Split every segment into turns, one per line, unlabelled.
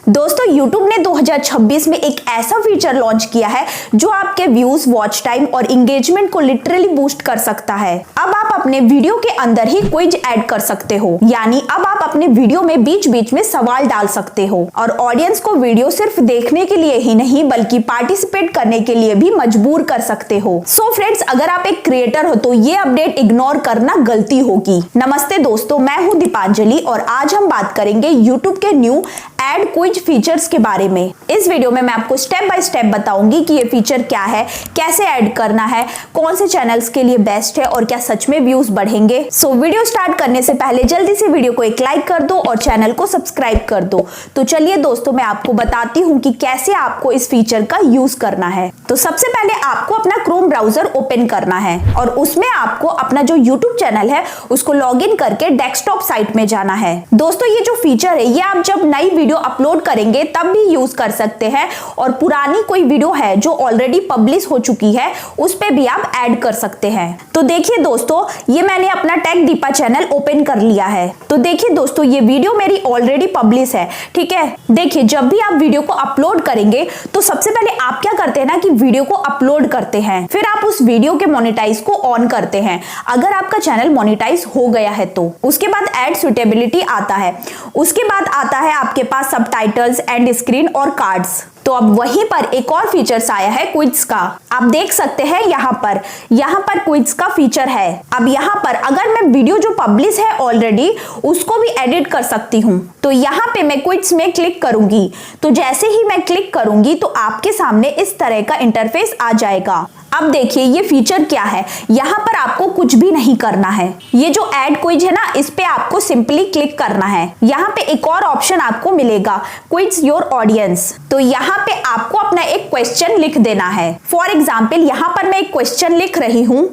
दोस्तों YouTube ने 2026 में एक ऐसा फीचर लॉन्च किया है जो आपके व्यूज, वॉच टाइम और एंगेजमेंट को लिटरली बूस्ट कर सकता है। अब आप अपने वीडियो के अंदर ही क्विज ऐड कर सकते हो, यानी अब आप अपने वीडियो में बीच बीच में सवाल डाल सकते हो और ऑडियंस को वीडियो सिर्फ देखने के लिए ही नहीं बल्कि पार्टिसिपेट करने के लिए भी मजबूर कर सकते हो। सो फ्रेंड्स, अगर आप एक क्रिएटर हो तो ये अपडेट इग्नोर करना गलती होगी। नमस्ते दोस्तों, मैं हूं दीपांजलि और आज हम बात करेंगे YouTube के न्यू ऐड क्विज फीचर्स के बारे में। इस वीडियो में मैं आपको स्टेप बाय स्टेप बताऊंगी कि ये फीचर क्या है, कैसे ऐड करना है, कौन से चैनल्स के लिए बेस्ट है और क्या सच में व्यूज बढ़ेंगे। सो वीडियो स्टार्ट करने से पहले जल्दी से वीडियो को एक लाइक कर दो और चैनल को सब्सक्राइब कर दो। तो चलिए दोस्तों, मैं आपको बताती हूँ कि कैसे आपको इस फीचर का यूज करना है। तो सबसे पहले आपको अपना क्रोम ब्राउजर ओपन करना है और उसमें आपको अपना जो यूट्यूब चैनल है उसको लॉग इन करके डेस्कटॉप साइट में जाना है। दोस्तों, ये जो फीचर है ये आप जब नई वीडियो अपलोड करेंगे तब भी यूज कर सकते हैं और पुरानी कोई वीडियो है जो ऑलरेडी पब्लिश हो चुकी है उस पे भी आप ऐड कर सकते हैं। तो देखिए दोस्तों, ये मैंने अपना टेक दीपा चैनल ओपन कर लिया है। तो देखिए दोस्तों, ये वीडियो मेरी ऑलरेडी पब्लिश है, ठीक है। देखिए, जब भी आप वीडियो को अपलोड करेंगे तो सबसे पहले आप क्या करते हैं ना कि वीडियो को अपलोड करते हैं, फिर आप उस वीडियो के मोनेटाइज को ऑन करते हैं अगर आपका चैनल मोनेटाइज हो गया है तो। उसके बाद ऐड सुटेबिलिटी आता है, उसके बाद आता है आपके पास सबटाइटल्स, एंड स्क्रीन और कार्ड्स। तो अब वहीं पर एक और फीचर्स आया है क्विज का। आप देख सकते हैं यहाँ पर क्विज का फीचर है। अब यहाँ पर अगर मैं वीडियो जो पब्लिश है ऑलरेडी उसको भी एडिट कर सकती हूँ। तो यहाँ पे मैं क्विज में क्लिक करूंगी, तो जैसे ही मैं क्लिक करूंगी तो आपके सामने इस तरह का इंटरफेस आ जाएगा। अब देखिए ये फीचर क्या है, यहाँ पर आपको कुछ भी नहीं करना है। ये जो ऐड क्विज है ना, इस पे आपको सिंपली क्लिक करना है। यहाँ पे एक और ऑप्शन आपको मिलेगा, क्विज योर ऑडियंस। तो यहाँ पे आपको अपना एक क्वेश्चन लिख देना है। फॉर एग्जाम्पल यहाँ पर मैं एक क्वेश्चन लिख रही हूँ,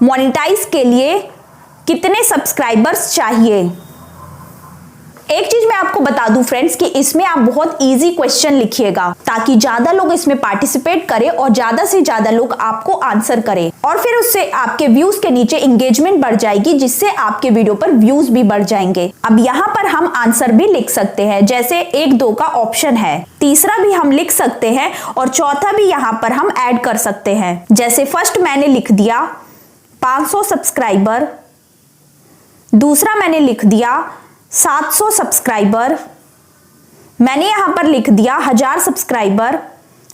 मोनेटाइज के लिए कितने सब्सक्राइबर्स चाहिए। एक चीज मैं आपको बता दूं फ्रेंड्स कि इसमें आप बहुत इजी क्वेश्चन लिखिएगा ताकि ज्यादा लोग इसमें पार्टिसिपेट करें और ज्यादा से ज्यादा लोग आपको आंसर करें और फिर उससे आपके व्यूज के नीचे एंगेजमेंट बढ़ जाएगी, जिससे आपके वीडियो पर व्यूज भी बढ़ जाएंगे। अब यहाँ पर हम आंसर भी लिख सकते हैं, जैसे 1-2 का ऑप्शन है, तीसरा भी हम लिख सकते हैं और चौथा भी यहाँ पर हम ऐड कर सकते हैं। जैसे फर्स्ट मैंने लिख दिया 500 सब्सक्राइबर, दूसरा मैंने लिख दिया 700 सब्सक्राइबर, मैंने यहां पर लिख दिया 1000 सब्सक्राइबर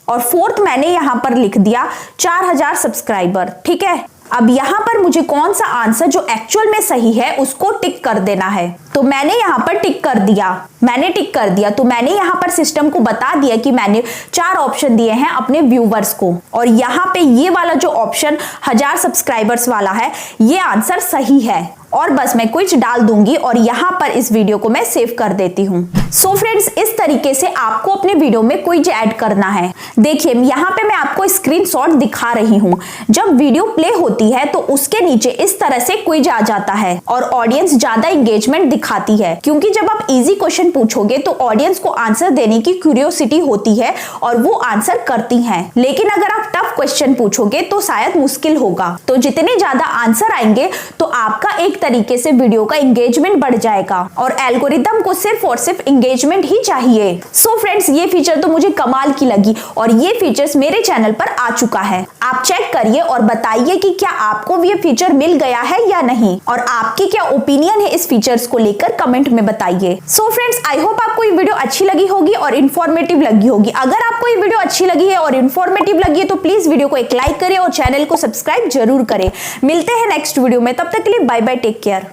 और फोर्थ मैंने यहां पर लिख दिया 4000 सब्सक्राइबर, ठीक है। अब यहां पर मुझे कौन सा आंसर जो एक्चुअल में सही है उसको टिक कर देना है। तो मैंने यहां पर टिक कर दिया, तो मैंने यहां पर सिस्टम को बता दिया कि मैंने 4 ऑप्शन दिए हैं अपने व्यूवर्स को और यहां पे ये वाला जो ऑप्शन 1000 सब्सक्राइबर्स वाला है ये आंसर सही है और बस मैं क्विज डाल दूंगी और यहाँ पर इस वीडियो को मैं सेव कर देती हूँ। सो फ्रेंड्स, इस तरीके से आपको अपने वीडियो में क्विज ऐड करना है। देखिए यहाँ पे मैं आपको स्क्रीनशॉट दिखा रही हूँ। जब वीडियो प्ले होती है तो उसके नीचे इस तरह से क्विज आ जाता है और ऑडियंस ज्यादा एंगेजमेंट दिखाती है, क्योंकि जब आप इजी क्वेश्चन पूछोगे तो ऑडियंस को आंसर देने की क्यूरियोसिटी होती है और वो आंसर करती है। लेकिन अगर आप टफ क्वेश्चन पूछोगे तो शायद मुश्किल होगा। तो जितने ज्यादा आंसर आएंगे तो आपका एक तरीके से वीडियो का एंगेजमेंट बढ़ जाएगा और एल्गोरिदम को सिर्फ और सिर्फ एंगेजमेंट ही चाहिए। सो फ्रेंड्स, ये फीचर तो मुझे कमाल की लगी और ये फीचर्स मेरे चैनल पर आ चुका है। आप चेक करिए और बताइए कि क्या आपको ये फीचर मिल गया है या नहीं और आपकी क्या ओपिनियन है इस फीचर्स को लेकर कमेंट में बताइए। सो फ्रेंड्स, आई होप आपको ये वीडियो अच्छी लगी होगी और इन्फॉर्मेटिव लगी होगी। अगर आपको ये वीडियो अच्छी लगी है और इन्फॉर्मेटिव लगी है तो प्लीज वीडियो को एक लाइक करें और चैनल को सब्सक्राइब जरूर करें। मिलते हैं नेक्स्ट वीडियो में, तब तक के लिए बाय बाय, टेक केयर।